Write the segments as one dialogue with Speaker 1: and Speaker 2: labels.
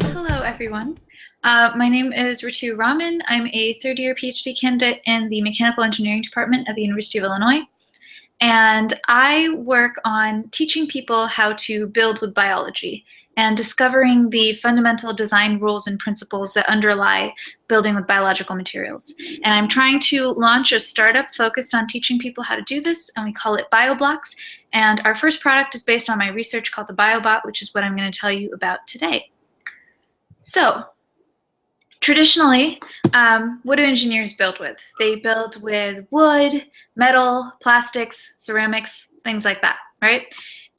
Speaker 1: Hello, everyone. My name is Ritu Raman. I'm a third-year PhD candidate in the Mechanical Engineering Department at the University of Illinois. And I work on teaching people how to build with biology and discovering the fundamental design rules and principles that underlie building with biological materials. And I'm trying to launch a startup focused on teaching people how to do this, and we call it BioBlocks. And our first product is based on my research called the BioBot, which is what I'm going to tell you about today. So, traditionally, what do engineers build with? They build with wood, metal, plastics, ceramics, things like that, right?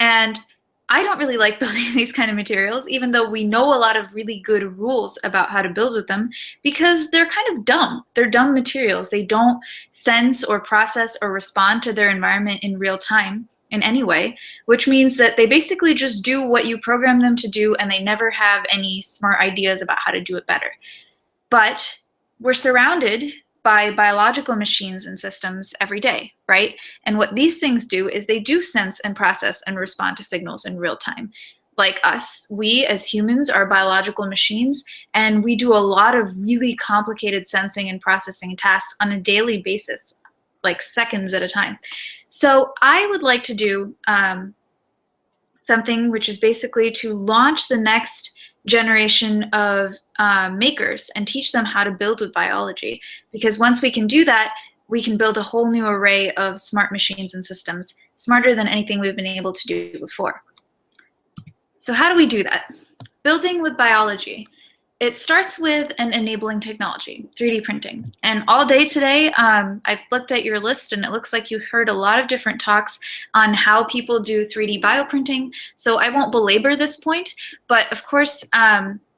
Speaker 1: And I don't really like building these kind of materials, even though we know a lot of really good rules about how to build with them, because they're kind of dumb. They're dumb materials. They don't sense or process or respond to their environment in real time in any way, which means that they basically just do what you program them to do, and they never have any smart ideas about how to do it better. But we're surrounded by biological machines and systems every day, right? And what these things do is they do sense and process and respond to signals in real time. Like us, we as humans are biological machines, and we do a lot of really complicated sensing and processing tasks on a daily basis, like seconds at a time. So I would like to do something which is basically to launch the next generation of makers and teach them how to build with biology. Because once we can do that, we can build a whole new array of smart machines and systems, smarter than anything we've been able to do before. So how do we do that? Building with biology. It starts with an enabling technology, 3D printing. And all day today, I've looked at your list, and it looks like you heard a lot of different talks on how people do 3D bioprinting. So I won't belabor this point, but of course,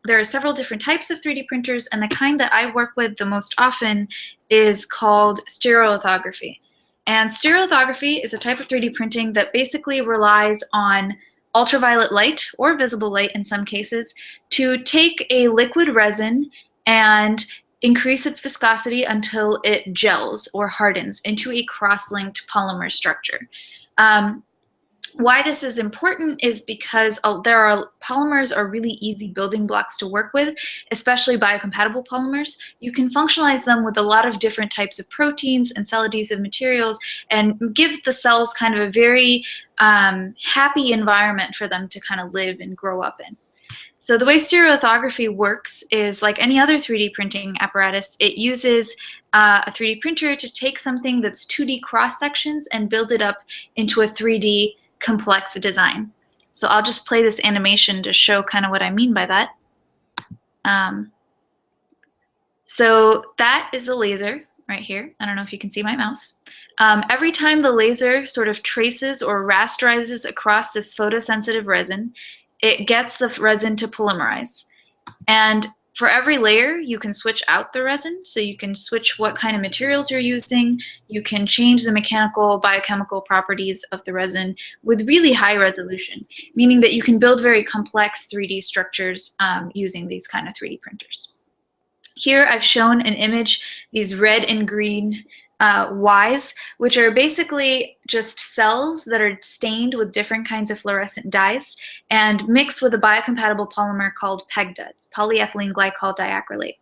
Speaker 1: there are several different types of 3D printers, and the kind that I work with the most often is called stereolithography. And stereolithography is a type of 3D printing that basically relies on ultraviolet light, or visible light in some cases, to take a liquid resin and increase its viscosity until it gels or hardens into a cross-linked polymer structure. Why this is important is because polymers are really easy building blocks to work with, especially biocompatible polymers. You can functionalize them with a lot of different types of proteins and cell adhesive materials and give the cells kind of a very happy environment for them to kind of live and grow up in. So the way stereolithography works is like any other 3D printing apparatus. It uses a 3D printer to take something that's 2D cross sections and build it up into a 3D complex design. So I'll just play this animation to show kind of what I mean by that. So that is the laser right here. I don't know if you can see my mouse. Every time the laser sort of traces or rasterizes across this photosensitive resin, it gets the resin to polymerize. And for every layer, you can switch out the resin, so you can switch what kind of materials you're using. You can change the mechanical, biochemical properties of the resin with really high resolution, meaning that you can build very complex 3D structures using these kind of 3D printers. Here I've shown an image, these red and green Ys, which are basically just cells that are stained with different kinds of fluorescent dyes and mixed with a biocompatible polymer called PEGDA, it's polyethylene glycol diacrylate.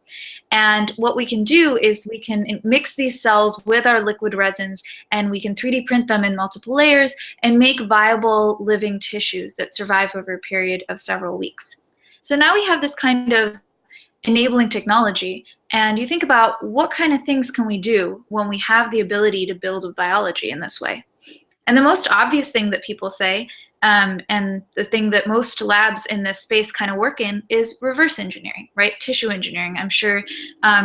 Speaker 1: And what we can do is we can mix these cells with our liquid resins, and we can 3D print them in multiple layers and make viable living tissues that survive over a period of several weeks. So now we have this kind of enabling technology, and you think about what kind of things can we do when we have the ability to build with biology in this way. And the most obvious thing that people say, and the thing that most labs in this space kind of work in, is reverse engineering, right? Tissue engineering. I'm sure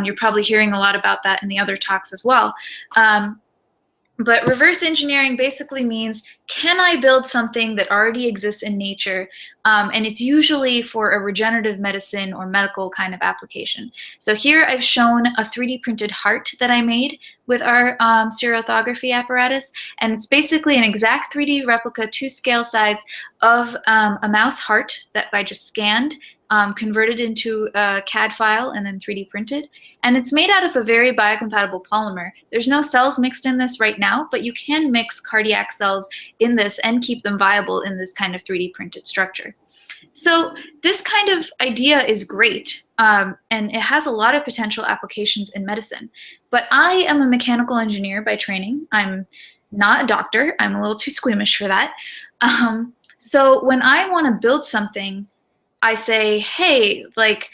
Speaker 1: you're probably hearing a lot about that in the other talks as well. But reverse engineering basically means, can I build something that already exists in nature? And it's usually for a regenerative medicine or medical kind of application. So here I've shown a 3D printed heart that I made with our stereolithography apparatus. And it's basically an exact 3D replica to scale size of a mouse heart that I just scanned converted into a CAD file, and then 3D printed. And it's made out of a very biocompatible polymer. There's no cells mixed in this right now, but you can mix cardiac cells in this and keep them viable in this kind of 3D printed structure. So this kind of idea is great, and it has a lot of potential applications in medicine. But I am a mechanical engineer by training. I'm not a doctor. I'm a little too squeamish for that. So when I want to build something, I say, hey, like,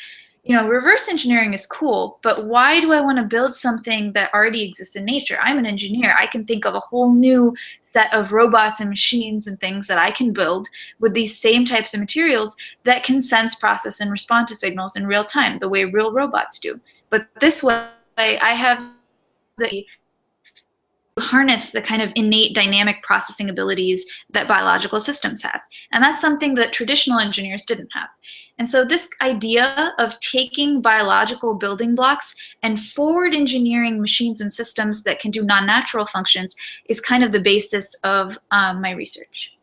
Speaker 1: reverse engineering is cool, but why do I want to build something that already exists in nature? I'm an engineer. I can think of a whole new set of robots and machines and things that I can build with these same types of materials that can sense, process, and respond to signals in real time, the way real robots do. But this way, I have the harness the kind of innate dynamic processing abilities that biological systems have. And that's something that traditional engineers didn't have. And so this idea of taking biological building blocks and forward engineering machines and systems that can do non-natural functions is kind of the basis of my research.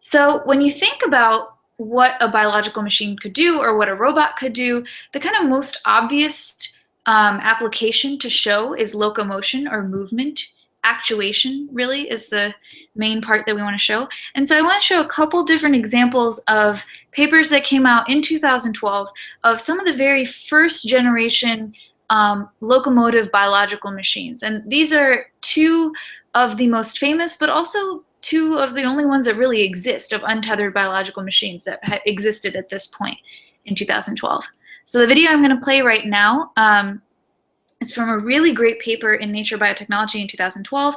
Speaker 1: So when you think about what a biological machine could do or what a robot could do, the kind of most obvious application to show is locomotion or movement. Actuation really is the main part that we want to show. And so I want to show a couple different examples of papers that came out in 2012 of some of the very first generation locomotive biological machines. And these are two of the most famous, but also two of the only ones that really exist of untethered biological machines that existed at this point in 2012. So the video I'm going to play right now is from a really great paper in Nature Biotechnology in 2012,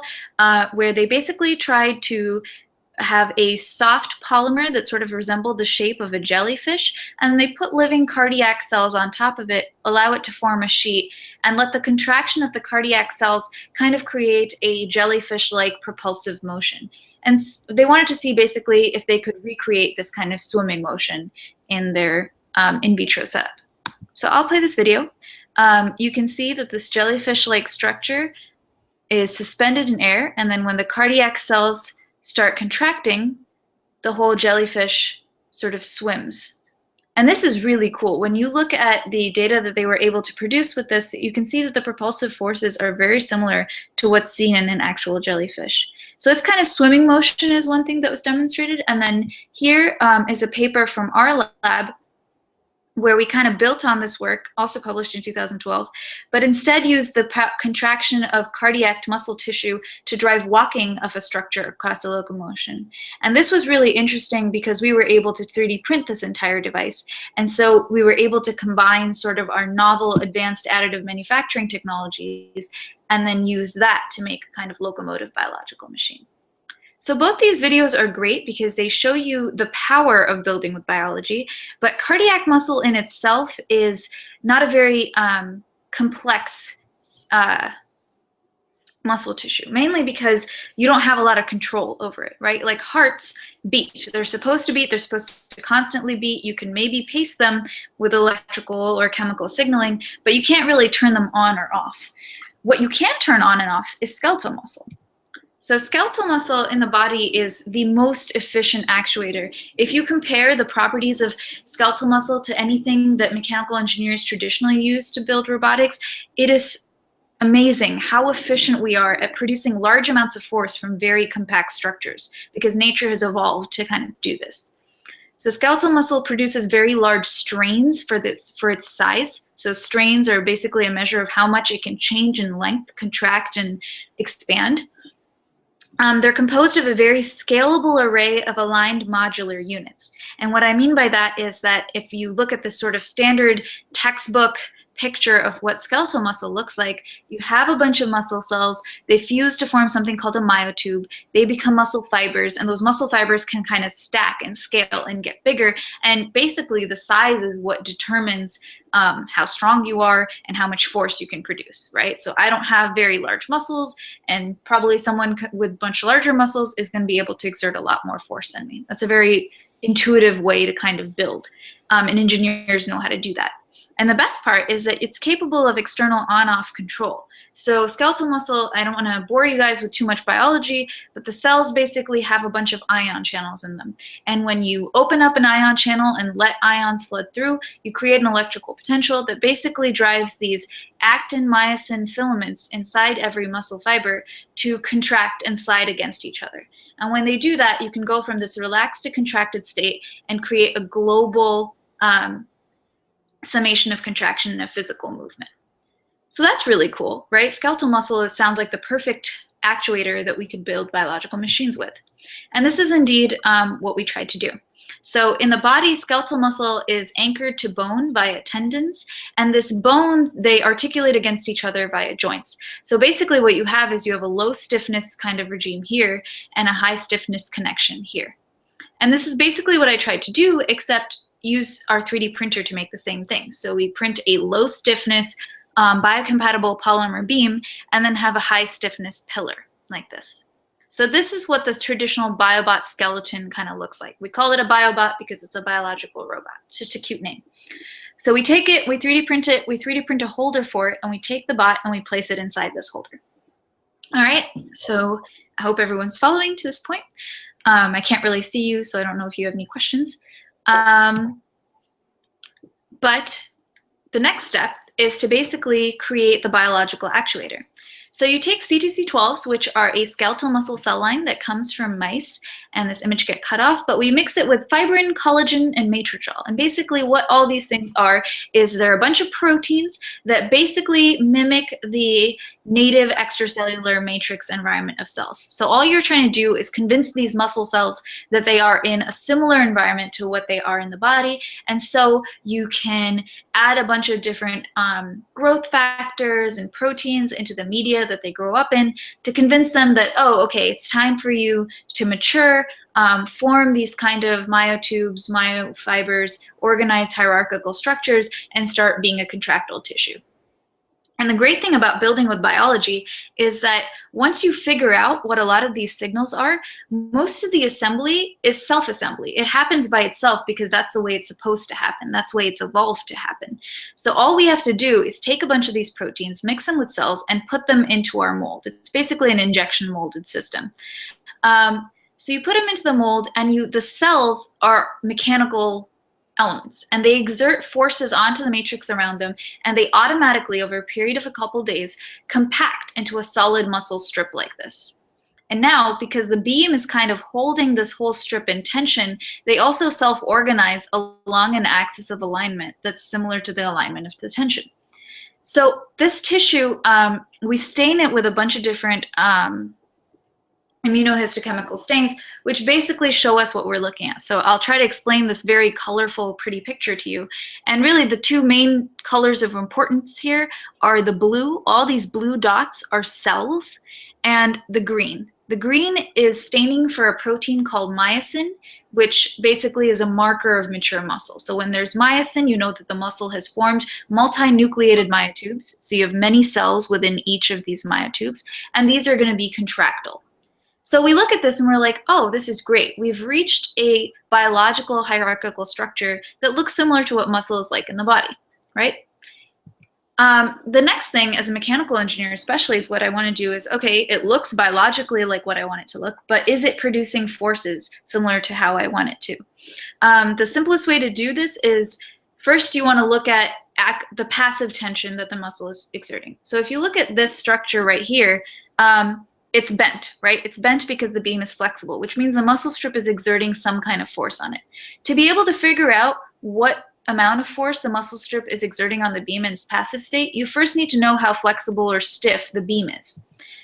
Speaker 1: where they basically tried to have a soft polymer that sort of resembled the shape of a jellyfish, and they put living cardiac cells on top of it, allow it to form a sheet, and let the contraction of the cardiac cells kind of create a jellyfish-like propulsive motion. And they wanted to see basically if they could recreate this kind of swimming motion in their in vitro setup. So I'll play this video. You can see that this jellyfish-like structure is suspended in air, and then when the cardiac cells start contracting, the whole jellyfish sort of swims. And this is really cool. When you look at the data that they were able to produce with this, you can see that the propulsive forces are very similar to what's seen in an actual jellyfish. So this kind of swimming motion is one thing that was demonstrated. And then here is a paper from our lab where we kind of built on this work, also published in 2012, but instead used the contraction of cardiac muscle tissue to drive walking of a structure across the locomotion. And this was really interesting because we were able to 3D print this entire device. And so we were able to combine sort of our novel advanced additive manufacturing technologies and then use that to make a kind of locomotive biological machine. So both these videos are great because they show you the power of building with biology, but cardiac muscle in itself is not a very complex muscle tissue, mainly because you don't have a lot of control over it, right? Like hearts beat. They're supposed to beat. They're supposed to constantly beat. You can maybe pace them with electrical or chemical signaling, but you can't really turn them on or off. What you can turn on and off is skeletal muscle. So skeletal muscle in the body is the most efficient actuator. If you compare the properties of skeletal muscle to anything that mechanical engineers traditionally use to build robotics, it is amazing how efficient we are at producing large amounts of force from very compact structures, because nature has evolved to kind of do this. So skeletal muscle produces very large strains for its size. So strains are basically a measure of how much it can change in length, contract, and expand. They're composed of a very scalable array of aligned modular units. And what I mean by that is that if you look at this sort of standard textbook picture of what skeletal muscle looks like, you have a bunch of muscle cells, they fuse to form something called a myotube, they become muscle fibers, and those muscle fibers can kind of stack and scale and get bigger, and basically the size is what determines how strong you are and how much force you can produce, right? So I don't have very large muscles, and probably someone with a bunch larger muscles is going to be able to exert a lot more force than me. That's a very intuitive way to kind of build, and engineers know how to do that. And the best part is that it's capable of external on-off control. So skeletal muscle, I don't want to bore you guys with too much biology, but the cells basically have a bunch of ion channels in them. And when you open up an ion channel and let ions flood through, you create an electrical potential that basically drives these actin-myosin filaments inside every muscle fiber to contract and slide against each other. And when they do that, you can go from this relaxed to contracted state and create a global summation of contraction in a physical movement. So that's really cool, right? Skeletal muscle sounds like the perfect actuator that we could build biological machines with. And this is indeed what we tried to do. So in the body, skeletal muscle is anchored to bone via tendons, and this bone, they articulate against each other via joints. So basically what you have is you have a low stiffness kind of regime here and a high stiffness connection here. And this is basically what I tried to do, except use our 3D printer to make the same thing. So we print a low stiffness biocompatible polymer beam and then have a high stiffness pillar like this. So this is what the traditional BioBot skeleton kind of looks like. We call it a BioBot because it's a biological robot. It's just a cute name. So we take it, we 3D print it, we 3D print a holder for it, and we take the bot and we place it inside this holder. All right, so I hope everyone's following to this point. I can't really see you, so I don't know if you have any questions. But the next step is to basically create the biological actuator. So you take CTC12s, which are a skeletal muscle cell line that comes from mice, and this image get cut off, but we mix it with fibrin, collagen, and matrixol. And basically what all these things are is they're a bunch of proteins that basically mimic the native extracellular matrix environment of cells. So all you're trying to do is convince these muscle cells that they are in a similar environment to what they are in the body, and so you can add a bunch of different growth factors and proteins into the media that they grow up in to convince them that, oh, okay, it's time for you to mature, form these kind of myotubes, myofibers, organized hierarchical structures, and start being a contractile tissue. And the great thing about building with biology is that once you figure out what a lot of these signals are, most of the assembly is self-assembly. It happens by itself because that's the way it's supposed to happen. That's the way it's evolved to happen. So all we have to do is take a bunch of these proteins, mix them with cells, and put them into our mold. It's basically an injection molded system. So you put them into the mold, and the cells are mechanical elements, and they exert forces onto the matrix around them, and they automatically, over a period of a couple days, compact into a solid muscle strip like this. And now, because the beam is kind of holding this whole strip in tension, they also self-organize along an axis of alignment that's similar to the alignment of the tension. So this tissue, we stain it with a bunch of different immunohistochemical stains, which basically show us what we're looking at. So I'll try to explain this very colorful, pretty picture to you. And really the two main colors of importance here are the blue. All these blue dots are cells, and the green. The green is staining for a protein called myosin, which basically is a marker of mature muscle. So when there's myosin, you know that the muscle has formed multinucleated myotubes. So you have many cells within each of these myotubes, and these are going to be contractile. So we look at this and we're like, oh, this is great. We've reached a biological hierarchical structure that looks similar to what muscle is like in the body, right? The next thing as a mechanical engineer especially is what I want to do is, okay, it looks biologically like what I want it to look, but is it producing forces similar to how I want it to? The simplest way to do this is first you want to look at the passive tension that the muscle is exerting. So if you look at this structure right here, it's bent, right? It's bent because the beam is flexible, which means the muscle strip is exerting some kind of force on it. To be able to figure out what amount of force the muscle strip is exerting on the beam in its passive state, you first need to know how flexible or stiff the beam is.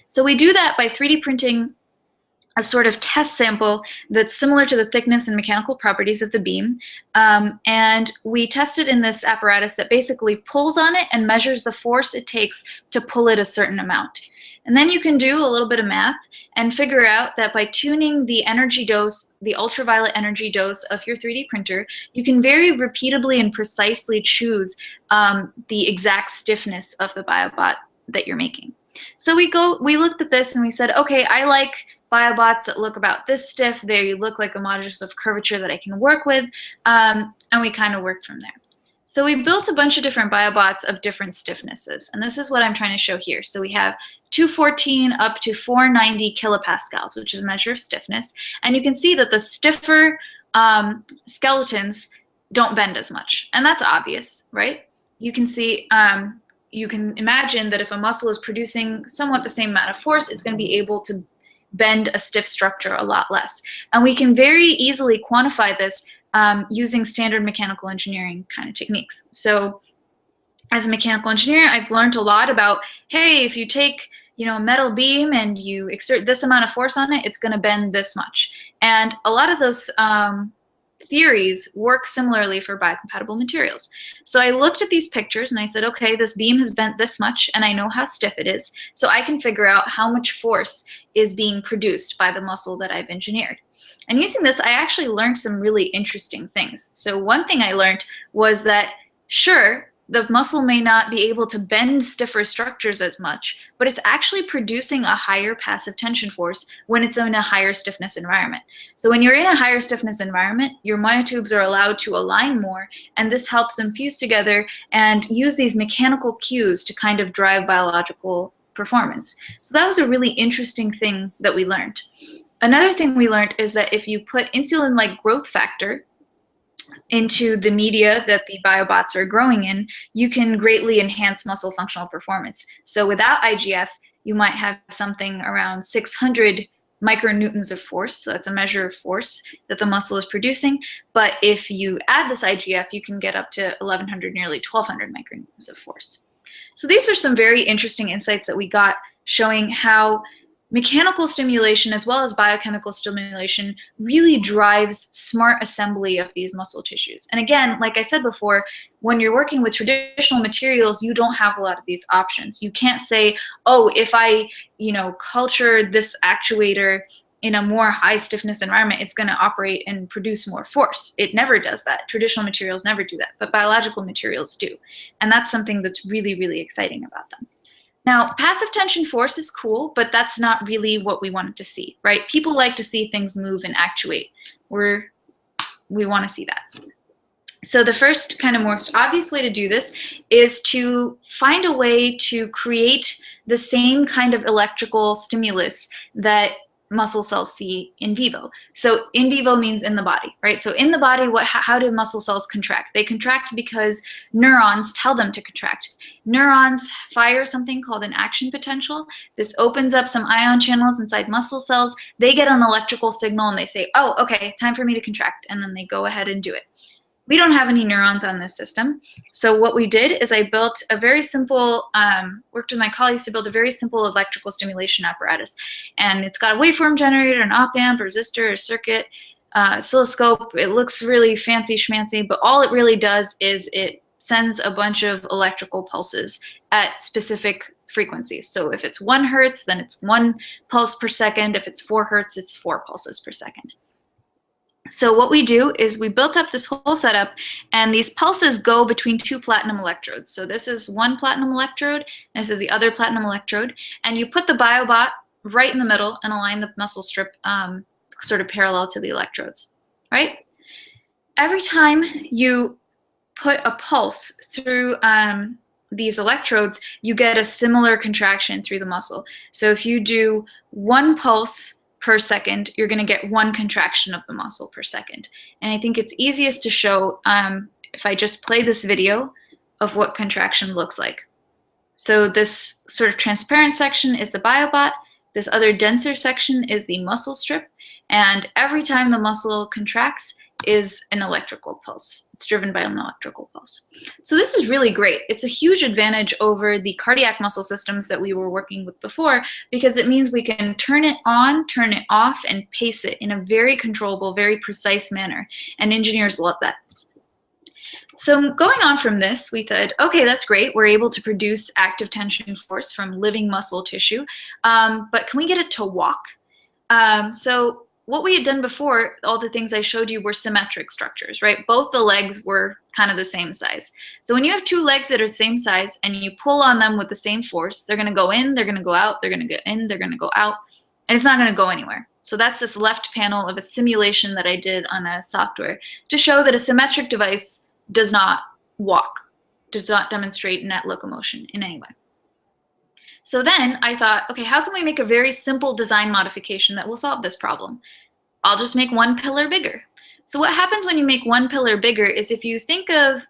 Speaker 1: So we do that by 3D printing a sort of test sample that's similar to the thickness and mechanical properties of the beam. And we test it in this apparatus that basically pulls on it and measures the force it takes to pull it a certain amount. And then you can do a little bit of math and figure out that by tuning the energy dose, the ultraviolet energy dose of your 3D printer, you can very repeatably and precisely choose the exact stiffness of the BioBot that you're making. So we looked at this and we said, okay, I like BioBots that look about this stiff. They look like a modulus of curvature that I can work with, and we kind of worked from there. So we built a bunch of different BioBots of different stiffnesses, and this is what I'm trying to show here. So we have 214 up to 490 kilopascals, which is a measure of stiffness, and you can see that the stiffer skeletons don't bend as much, and that's obvious, right? You can see, you can imagine that if a muscle is producing somewhat the same amount of force, it's going to be able to bend a stiff structure a lot less. And we can very easily quantify this using standard mechanical engineering kind of techniques. So as a mechanical engineer, I've learned a lot about, hey, if you take a metal beam and you exert this amount of force on it, it's going to bend this much. And a lot of those theories work similarly for biocompatible materials. So I looked at these pictures and I said, okay, this beam has bent this much and I know how stiff it is, so I can figure out how much force is being produced by the muscle that I've engineered. And using this, I actually learned some really interesting things. So one thing I learned was that, sure, the muscle may not be able to bend stiffer structures as much, but it's actually producing a higher passive tension force when it's in a higher stiffness environment. So when you're in a higher stiffness environment, your myotubes are allowed to align more, and this helps them fuse together and use these mechanical cues to kind of drive biological performance. So that was a really interesting thing that we learned. Another thing we learned is that if you put insulin-like growth factor into the media that the BioBots are growing in, you can greatly enhance muscle functional performance. So without IGF, you might have something around 600 micronewtons of force, so that's a measure of force that the muscle is producing. But if you add this IGF, you can get up to 1100, nearly 1200 micronewtons of force. So these were some very interesting insights that we got, showing how mechanical stimulation as well as biochemical stimulation really drives smart assembly of these muscle tissues. And again, like I said before, when you're working with traditional materials, you don't have a lot of these options. You can't say, oh, if I, culture this actuator in a more high stiffness environment, it's going to operate and produce more force. It never does that. Traditional materials never do that, but biological materials do. And that's something that's really, really exciting about them. Now, passive tension force is cool, but that's not really what we wanted to see, right? People like to see things move and actuate. We want to see that. So the first kind of most obvious way to do this is to find a way to create the same kind of electrical stimulus that muscle cells see in vivo. So in vivo means in the body, right? So in the body, how do muscle cells contract? They contract because neurons tell them to contract. Neurons fire something called an action potential. This opens up some ion channels inside muscle cells. They get an electrical signal and they say, oh, okay, time for me to contract. And then they go ahead and do it. We don't have any neurons on this system. So what we did is I built a very simple, worked with my colleagues to build a very simple electrical stimulation apparatus. And it's got a waveform generator, an op-amp, a resistor, a circuit, oscilloscope. It looks really fancy schmancy, but all it really does is it sends a bunch of electrical pulses at specific frequencies. So if it's 1 hertz, then it's 1 pulse per second. If it's 4 hertz, it's 4 pulses per second. So what we do is we built up this whole setup, and these pulses go between 2 platinum electrodes. So this is 1 platinum electrode, and this is the other platinum electrode, and you put the BioBot right in the middle and align the muscle strip sort of parallel to the electrodes, right? Every time you put a pulse through these electrodes, you get a similar contraction through the muscle. So if you do 1 pulse per second, you're going to get 1 contraction of the muscle per second. And I think it's easiest to show if I just play this video of what contraction looks like. So this sort of transparent section is the BioBot. This other denser section is the muscle strip. And every time the muscle contracts is an electrical pulse. It's driven by an electrical pulse. So this is really great. It's a huge advantage over the cardiac muscle systems that we were working with before, because it means we can turn it on, turn it off, and pace it in a very controllable, very precise manner. And engineers love that. So going on from this, we thought, okay, that's great. We're able to produce active tension force from living muscle tissue, but can we get it to walk? So what we had done before, all the things I showed you were symmetric structures, right? Both the legs were kind of the same size. So when you have 2 legs that are the same size and you pull on them with the same force, they're going to go in, they're going to go out, they're going to go in, they're going to go out, and it's not going to go anywhere. So that's this left panel of a simulation that I did on a software to show that a symmetric device does not walk, does not demonstrate net locomotion in any way. So then I thought, okay, how can we make a very simple design modification that will solve this problem? I'll just make one pillar bigger. So what happens when you make one pillar bigger is, if you think of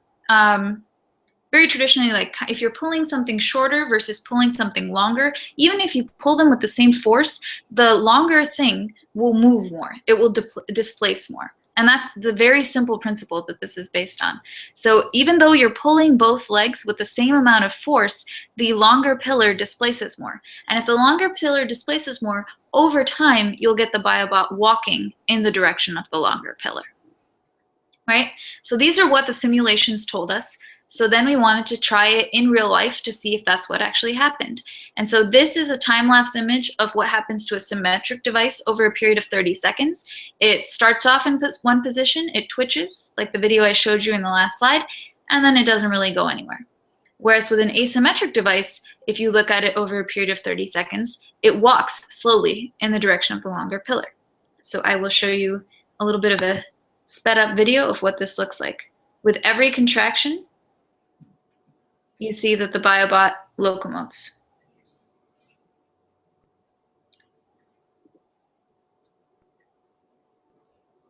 Speaker 1: very traditionally, like if you're pulling something shorter versus pulling something longer, even if you pull them with the same force, the longer thing will move more. It will displace more. And that's the very simple principle that this is based on. So even though you're pulling both legs with the same amount of force, the longer pillar displaces more. And if the longer pillar displaces more, over time, you'll get the BioBot walking in the direction of the longer pillar, right? So these are what the simulations told us. So then we wanted to try it in real life to see if that's what actually happened. And so this is a time-lapse image of what happens to a symmetric device over a period of 30 seconds. It starts off in one position, it twitches, like the video I showed you in the last slide, and then it doesn't really go anywhere. Whereas with an asymmetric device, if you look at it over a period of 30 seconds, it walks slowly in the direction of the longer pillar. So I will show you a little bit of a sped up video of what this looks like. With every contraction, you see that the BioBot locomotes.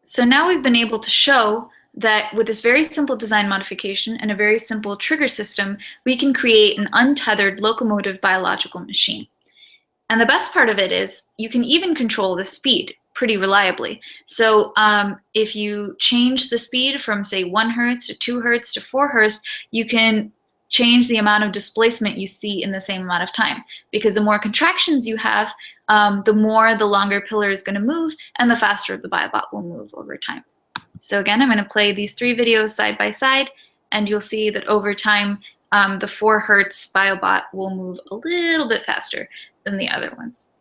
Speaker 1: So now we've been able to show that with this very simple design modification and a very simple trigger system, we can create an untethered locomotive biological machine. And the best part of it is you can even control the speed pretty reliably. So if you change the speed from, say, 1 hertz to 2 hertz to 4 hertz, you can change the amount of displacement you see in the same amount of time. Because the more contractions you have, the more the longer pillar is going to move, and the faster the BioBot will move over time. So again, I'm going to play these 3 videos side by side, and you'll see that over time, the 4 hertz BioBot will move a little bit faster than the other ones.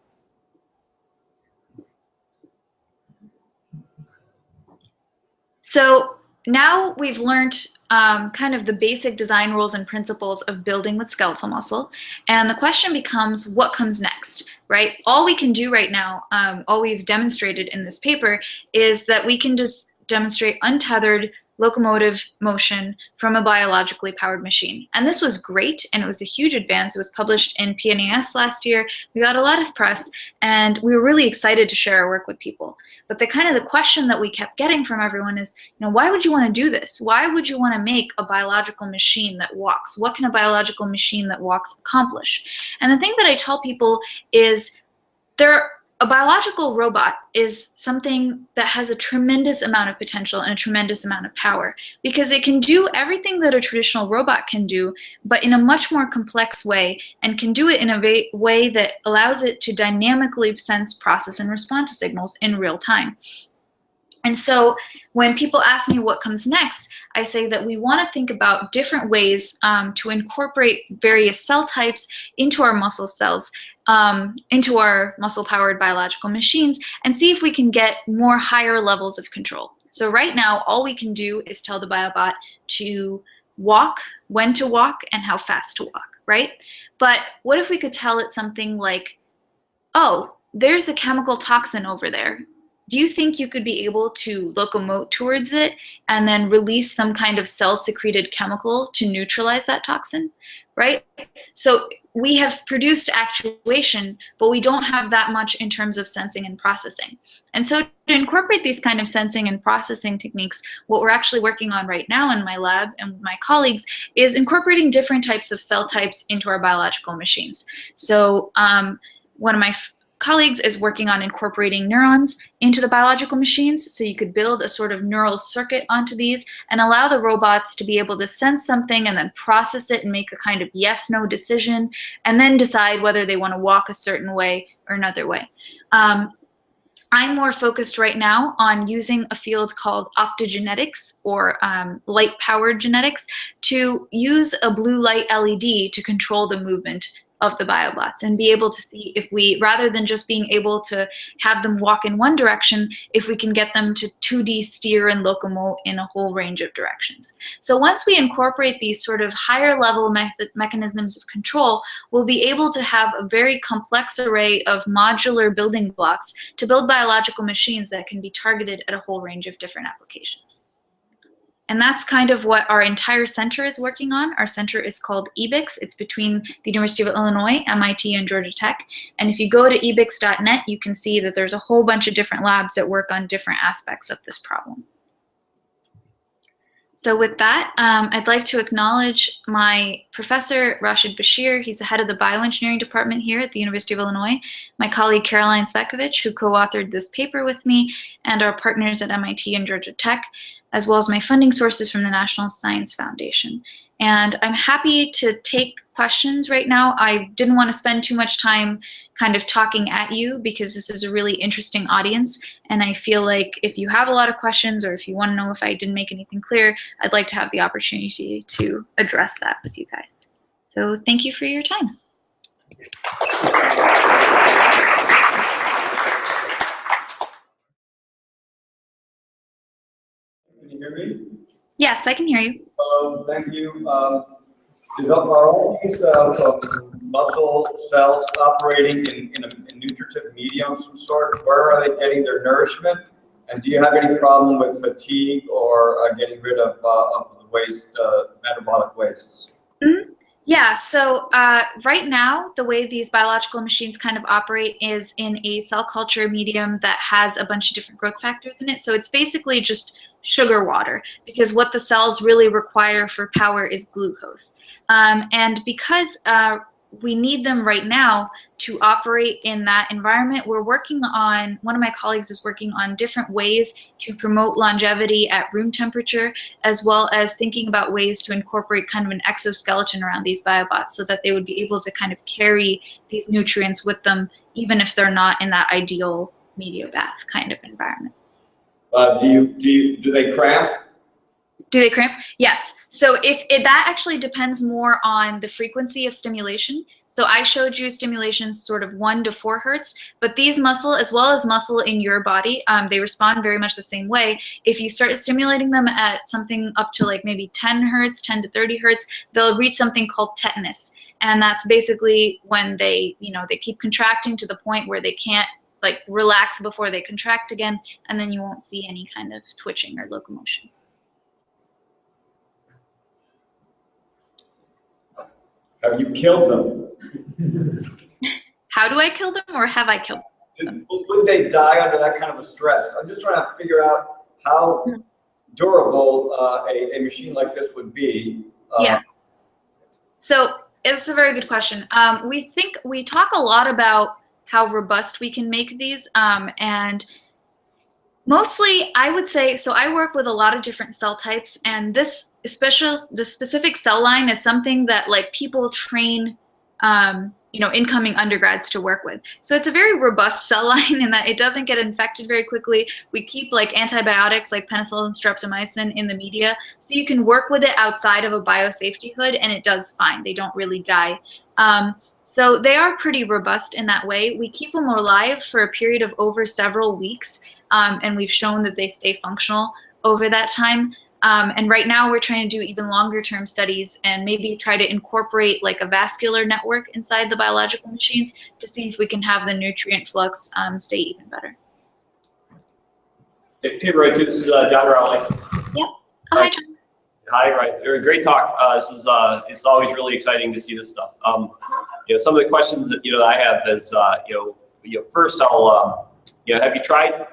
Speaker 1: So now we've learned kind of the basic design rules and principles of building with skeletal muscle, and the question becomes, what comes next, right? All we can do right now, all we've demonstrated in this paper, is that we can just demonstrate untethered locomotive motion from a biologically powered machine. And this was great, and it was a huge advance. It was published in PNAS last year. We got a lot of press, and we were really excited to share our work with people. But the question that we kept getting from everyone is, why would you want to do this? Why would you want to make a biological machine that walks? What can a biological machine that walks accomplish? And the thing that I tell people is, a biological robot is something that has a tremendous amount of potential and a tremendous amount of power, because it can do everything that a traditional robot can do, but in a much more complex way, and can do it in a way that allows it to dynamically sense, process, and respond to signals in real time. And so when people ask me what comes next, I say that we want to think about different ways to incorporate various cell types into our muscle cells, into our muscle-powered biological machines, and see if we can get more higher levels of control. So right now, all we can do is tell the BioBot to walk, when to walk, and how fast to walk, right? But what if we could tell it something like, oh, there's a chemical toxin over there. Do you think you could be able to locomote towards it and then release some kind of cell-secreted chemical to neutralize that toxin, right? So we have produced actuation, but we don't have that much in terms of sensing and processing. And so to incorporate these kind of sensing and processing techniques, what we're actually working on right now in my lab and with my colleagues is incorporating different types of cell types into our biological machines. So one of my colleagues is working on incorporating neurons into the biological machines, so you could build a sort of neural circuit onto these and allow the robots to be able to sense something and then process it and make a kind of yes-no decision, and then decide whether they want to walk a certain way or another way. I'm more focused right now on using a field called Optogenetics, or light-powered genetics, to use a blue light LED to control the movement of the BioBots and be able to see if we, rather than just being able to have them walk in one direction, if we can get them to 2D steer and locomote in a whole range of directions. So once we incorporate these sort of higher level mechanisms of control, we'll be able to have a very complex array of modular building blocks to build biological machines that can be targeted at a whole range of different applications. And that's kind of what our entire center is working on. Our center is called EBIX. It's between the University of Illinois, MIT, and Georgia Tech. And if you go to ebix.net, you can see that there's a whole bunch of different labs that work on different aspects of this problem. So with that, I'd like to acknowledge my professor, Rashid Bashir. He's the head of the bioengineering department here at the University of Illinois, my colleague, Caroline Svekovich, who co-authored this paper with me, and our partners at MIT and Georgia Tech, as well as my funding sources from the National Science Foundation. And I'm happy to take questions right now. I didn't want to spend too much time kind of talking at you because this is a really interesting audience. And I feel like if you have a lot of questions or if you want to know if I didn't make anything clear, I'd like to have the opportunity to address that with you guys. So thank you for your time.
Speaker 2: Can you hear me?
Speaker 1: Yes, I can hear you.
Speaker 2: Thank you. Are all these muscle cells operating in a nutritive medium of some sort? Where are they getting their nourishment? And do you have any problem with fatigue or getting rid of the waste, metabolic wastes?
Speaker 1: Mm-hmm. Yeah, so right now, the way these biological machines kind of operate is in a cell culture medium that has a bunch of different growth factors in it. So it's basically just sugar water, because what the cells really require for power is glucose. And because we need them right now to operate in that environment, we're working on, one of my colleagues is working on different ways to promote longevity at room temperature, as well as thinking about ways to incorporate kind of an exoskeleton around these biobots so that they would be able to kind of carry these nutrients with them, even if they're not in that ideal media-bath kind of environment.
Speaker 2: Do they cramp?
Speaker 1: Do they cramp? Yes. So that actually depends more on the frequency of stimulation. So I showed you stimulations sort of 1 to 4 hertz, but these muscle, as well as muscle in your body, they respond very much the same way. If you start stimulating them at something up to like maybe 10 hertz, 10 to 30 hertz, they'll reach something called tetanus. And that's basically when they keep contracting to the point where they can't like relax before they contract again, and then you won't see any kind of twitching or locomotion.
Speaker 2: Have you killed them?
Speaker 1: How do I kill them, or have I killed them?
Speaker 2: Would they die under that kind of a stress? I'm just trying to figure out how durable a machine like this would be.
Speaker 1: Yeah. So it's a very good question. We talk a lot about how robust we can make these, and mostly I would say, so I work with a lot of different cell types, and the specific cell line is something that like people train incoming undergrads to work with. So it's a very robust cell line in that it doesn't get infected very quickly. We keep like antibiotics like penicillin and streptomycin in the media, so you can work with it outside of a biosafety hood and it does fine. They don't really die. So they are pretty robust in that way. We keep them alive for a period of over several weeks, and we've shown that they stay functional over that time. And right now we're trying to do even longer term studies and maybe try to incorporate like a vascular network inside the biological machines to see if we can have the nutrient flux stay even better.
Speaker 3: Hey, Ritu, this is John Rowley.
Speaker 1: Yep. Oh, hi, John.
Speaker 3: Hi, Ritu. Great talk. It's always really exciting to see this stuff. Some of the questions that I have is first I'll have you tried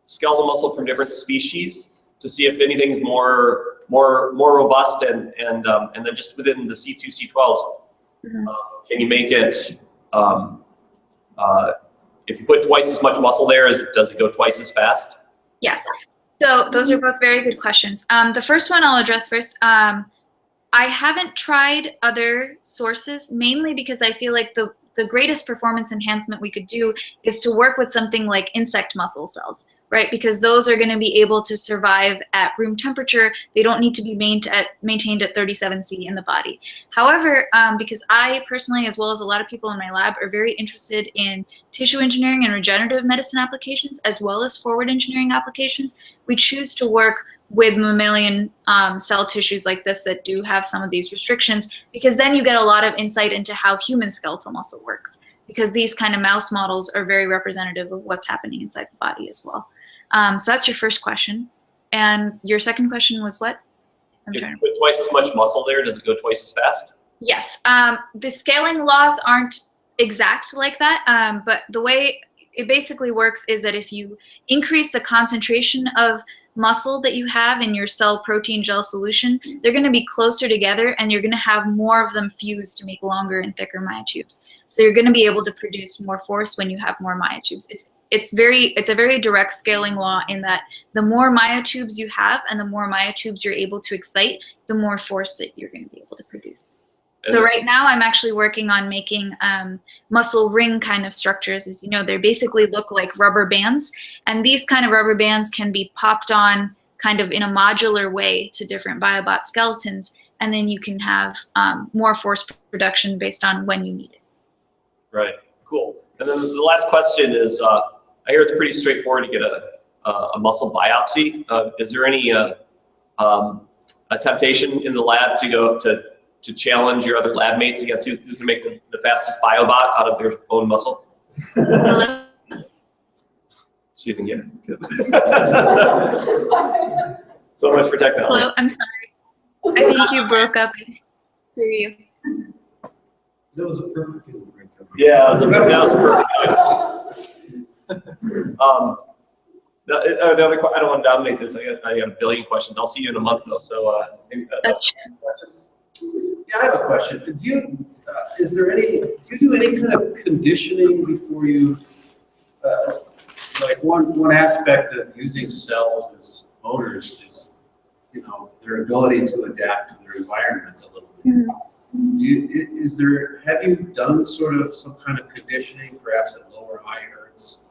Speaker 3: skeletal muscle from different species to see if anything's more robust and then just within the C2, C12s, can you make it, if you put twice as much muscle there, does it go twice as fast?
Speaker 1: Yes. So those are both very good questions. The first one I'll address first. I haven't tried other sources, mainly because I feel like the greatest performance enhancement we could do is to work with something like insect muscle cells, right? Because those are going to be able to survive at room temperature. They don't need to be maintained at 37°C in the body. However, because I personally, as well as a lot of people in my lab, are very interested in tissue engineering and regenerative medicine applications, as well as forward engineering applications, we choose to work with mammalian cell tissues like this that do have some of these restrictions, because then you get a lot of insight into how human skeletal muscle works, because these kind of mouse models are very representative of what's happening inside the body as well. So that's your first question. And your second question was what?
Speaker 3: If you put twice as much muscle there, does it go twice as fast?
Speaker 1: Yes. The scaling laws aren't exact like that, but the way it basically works is that if you increase the concentration of muscle that you have in your cell protein gel solution, they're going to be closer together, and you're going to have more of them fused to make longer and thicker myotubes. So you're going to be able to produce more force when you have more myotubes. It's a very direct scaling law in that the more myotubes you have and the more myotubes you're able to excite, the more force that you're going to be able to produce. So right now I'm actually working on making muscle ring kind of structures. As you know, they basically look like rubber bands, and these kind of rubber bands can be popped on kind of in a modular way to different BioBot skeletons, and then you can have more force production based on when you need it. Right,
Speaker 3: cool. And then the last question is, I hear it's pretty straightforward to get a muscle biopsy. Is there any a temptation in the lab to go up to challenge your other lab mates against who can make the fastest BioBot out of their own muscle?
Speaker 1: Hello?
Speaker 3: She didn't get it. So much for technology.
Speaker 1: Hello, I'm sorry. I think you broke up. I hear you.
Speaker 2: That was a perfect thing.
Speaker 3: Yeah, that was a perfect time. The other, I don't want to dominate this. I have a billion questions. I'll see you in a month, though. So
Speaker 1: That's true.
Speaker 3: questions.
Speaker 4: Yeah, I have a question. Do you do any kind of conditioning before you, like one aspect of using cells as motors is, you know, their ability to adapt to their environment a little bit. Have you done sort of some kind of conditioning, perhaps at lower high hertz,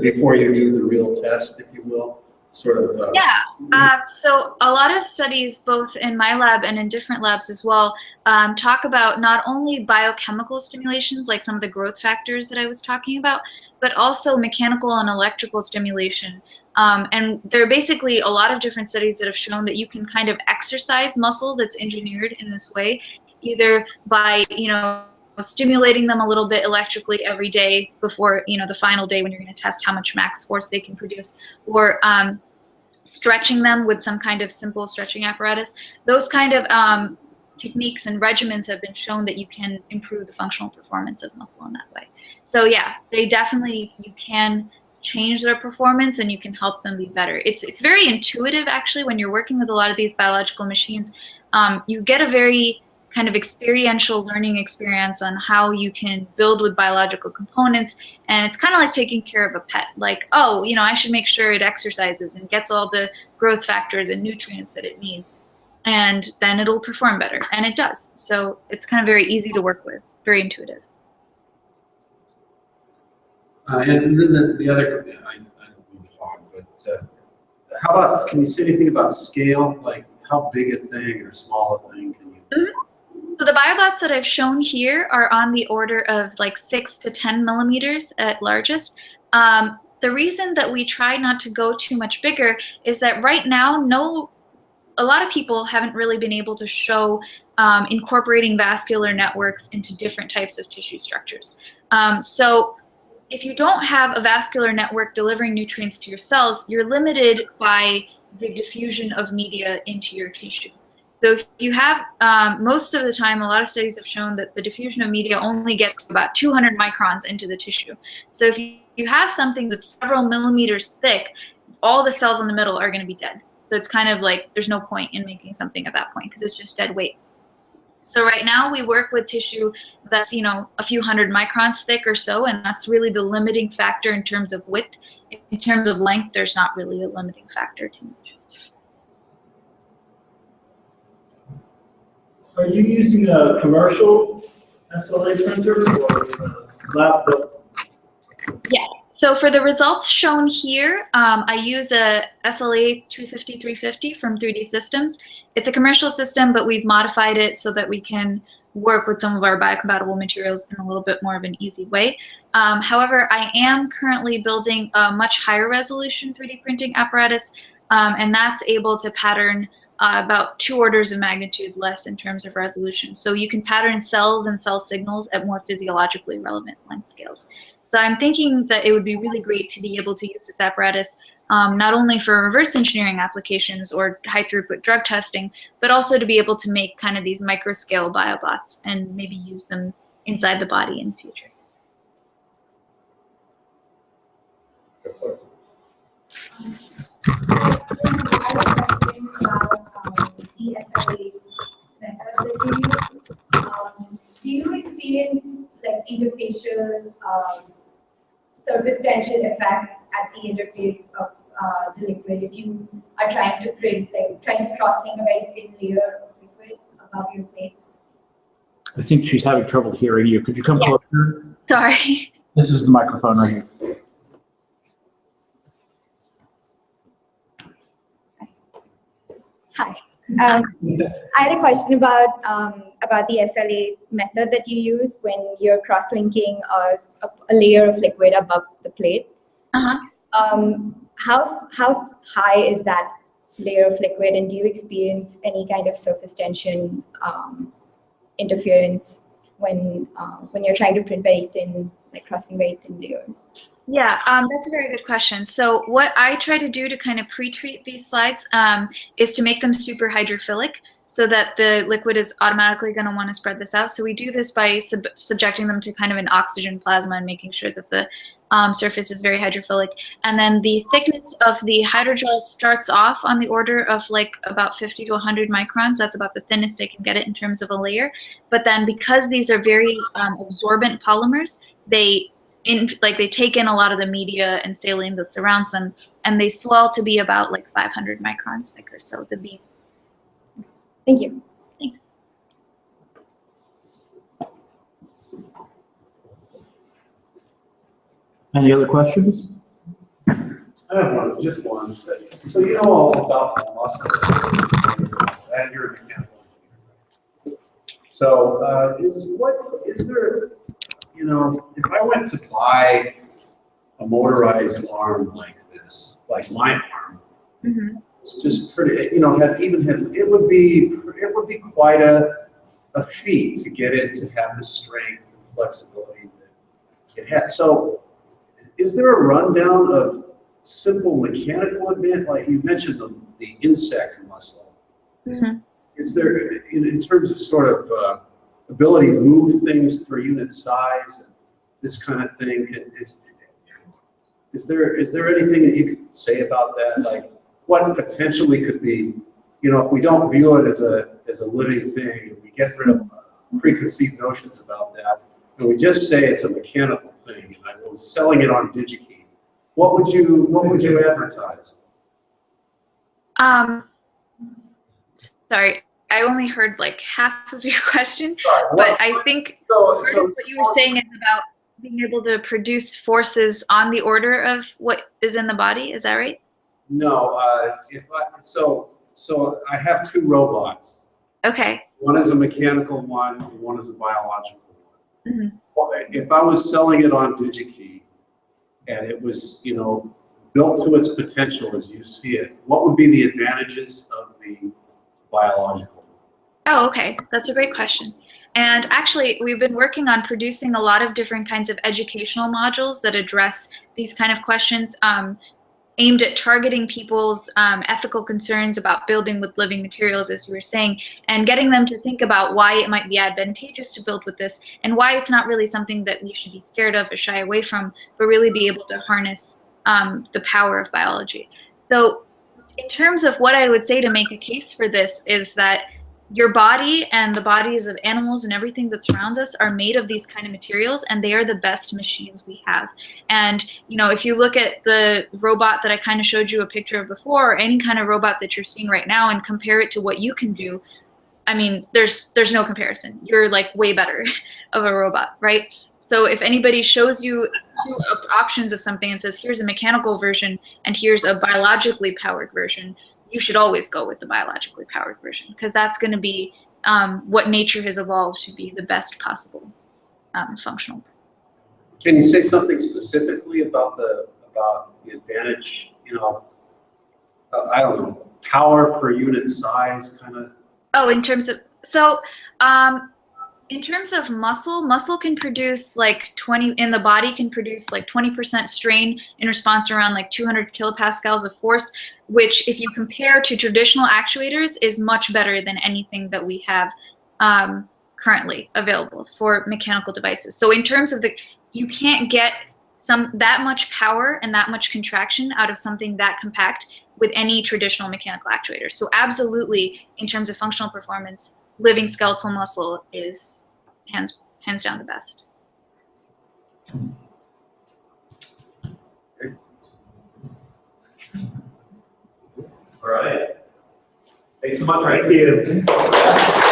Speaker 4: before you do the real test, if you will? Sort of.
Speaker 1: So a lot of studies, both in my lab and in different labs as well, talk about not only biochemical stimulations, like some of the growth factors that I was talking about, but also mechanical and electrical stimulation. And there are basically a lot of different studies that have shown that you can kind of exercise muscle that's engineered in this way, either by, you know, stimulating them a little bit electrically every day before, you know, the final day when you're going to test how much max force they can produce, or stretching them with some kind of simple stretching apparatus. Those kind of techniques and regimens have been shown that you can improve the functional performance of muscle in that way. So yeah, you can change their performance and you can help them be better. It's very intuitive, actually, when you're working with a lot of these biological machines. You get a very kind of experiential learning experience on how you can build with biological components, and it's kind of like taking care of a pet. Like, oh, you know, I should make sure it exercises and gets all the growth factors and nutrients that it needs, and then it'll perform better, and it does. So it's kind of very easy to work with, very intuitive.
Speaker 4: And then the other, I don't want to hog, but how about, can you say anything about scale? Like how big a thing or small a thing can you do?
Speaker 1: So the BioBots that I've shown here are on the order of like 6 to 10 millimeters at largest. The reason that we try not to go too much bigger is that right now, a lot of people haven't really been able to show incorporating vascular networks into different types of tissue structures. So if you don't have a vascular network delivering nutrients to your cells, you're limited by the diffusion of media into your tissue. So if you have, most of the time, a lot of studies have shown that the diffusion of media only gets about 200 microns into the tissue. So if you have something that's several millimeters thick, all the cells in the middle are going to be dead. So it's kind of like there's no point in making something at that point because it's just dead weight. So right now we work with tissue that's, you know, a few hundred microns thick or so, and that's really the limiting factor in terms of width. In terms of length, there's not really a limiting factor too much.
Speaker 5: Are you using a commercial SLA printer or lab built?
Speaker 1: Yeah. So for the results shown here, I use a SLA 250-350 from 3D Systems. It's a commercial system, but we've modified it so that we can work with some of our biocompatible materials in a little bit more of an easy way. However, I am currently building a much higher resolution 3D printing apparatus, and that's able to pattern about 2 orders of magnitude less in terms of resolution. So you can pattern cells and cell signals at more physiologically relevant length scales. So I'm thinking that it would be really great to be able to use this apparatus not only for reverse engineering applications or high throughput drug testing, but also to be able to make kind of these micro scale biobots and maybe use them inside the body in the future.
Speaker 6: Do you experience like interfacial surface tension effects at the interface of the liquid if you are trying to print, like trying to cross-link a very thin layer of liquid above your plate?
Speaker 7: I think she's having trouble hearing you. Could you come closer?
Speaker 1: Sorry.
Speaker 7: This is the microphone right here.
Speaker 6: Hi. I had a question about the SLA method that you use when you're cross-linking a layer of liquid above the plate. How high is that layer of liquid, and do you experience any kind of surface tension interference when you're trying to print very thin, like crossing very thin layers?
Speaker 1: Yeah, that's a very good question. So what I try to do to kind of pre-treat these slides is to make them super hydrophilic so that the liquid is automatically going to want to spread this out. So we do this by subjecting them to kind of an oxygen plasma and making sure that the surface is very hydrophilic. And then the thickness of the hydrogel starts off on the order of like about 50 to 100 microns. That's about the thinnest I can get it in terms of a layer. But then because these are very absorbent polymers, they take in a lot of the media and saline that surrounds them, and they swell to be about like 500 microns thicker. So the beam.
Speaker 6: Thank you.
Speaker 1: Thanks.
Speaker 7: Any other questions?
Speaker 4: I have one, just one. So you know all about the muscle, and you're a mechanical engineer. So is there, you know, if I went to buy a motorized arm like this, like my arm, it's just pretty, you know, it would be quite a feat to get it to have the strength and flexibility that it has. So is there a rundown of simple mechanical advantage? Like you mentioned the insect muscle. Is there, in terms of sort of ability to move things per unit size, and this kind of thing, is there anything that you could say about that? Like what potentially could be, you know, if we don't view it as a living thing, and we get rid of preconceived notions about that, and we just say it's a mechanical thing, and I was selling it on DigiKey, what would you advertise?
Speaker 1: Sorry, I only heard like half of your question,
Speaker 4: Sorry,
Speaker 1: but I think
Speaker 4: so
Speaker 1: what you were saying is about being able to produce forces on the order of what is in the body. Is that right?
Speaker 4: No, so I have 2 robots.
Speaker 1: Okay.
Speaker 4: One is a mechanical one, and one is a biological one. Well, if I was selling it on DigiKey, and it was, you know, built to its potential as you see it, what would be the advantages of the biological?
Speaker 1: Oh, okay. That's a great question. And actually, we've been working on producing a lot of different kinds of educational modules that address these kind of questions, aimed at targeting people's ethical concerns about building with living materials, as you were saying, and getting them to think about why it might be advantageous to build with this, and why it's not really something that we should be scared of or shy away from, but really be able to harness the power of biology. So in terms of what I would say to make a case for this is that your body and the bodies of animals and everything that surrounds us are made of these kind of materials, and they are the best machines we have. And, you know, if you look at the robot that I kind of showed you a picture of before, or any kind of robot that you're seeing right now, and compare it to what you can do, I mean, there's no comparison. You're like way better of a robot, right? So if anybody shows you 2 options of something and says, here's a mechanical version and here's a biologically powered version, you should always go with the biologically powered version, because that's going to be what nature has evolved to be the best possible functional.
Speaker 4: Can you say something specifically about the advantage? You know, I don't know. power per unit size kind of?
Speaker 1: Oh, in terms of, in terms of muscle can produce like 20, in the body can produce like 20% strain in response around like 200 kilopascals of force, which if you compare to traditional actuators is much better than anything that we have currently available for mechanical devices. So in terms of you can't get that much power and that much contraction out of something that compact with any traditional mechanical actuator. So absolutely, in terms of functional performance, living skeletal muscle is hands down the best.
Speaker 4: All right. Thanks so much.
Speaker 5: Thank you.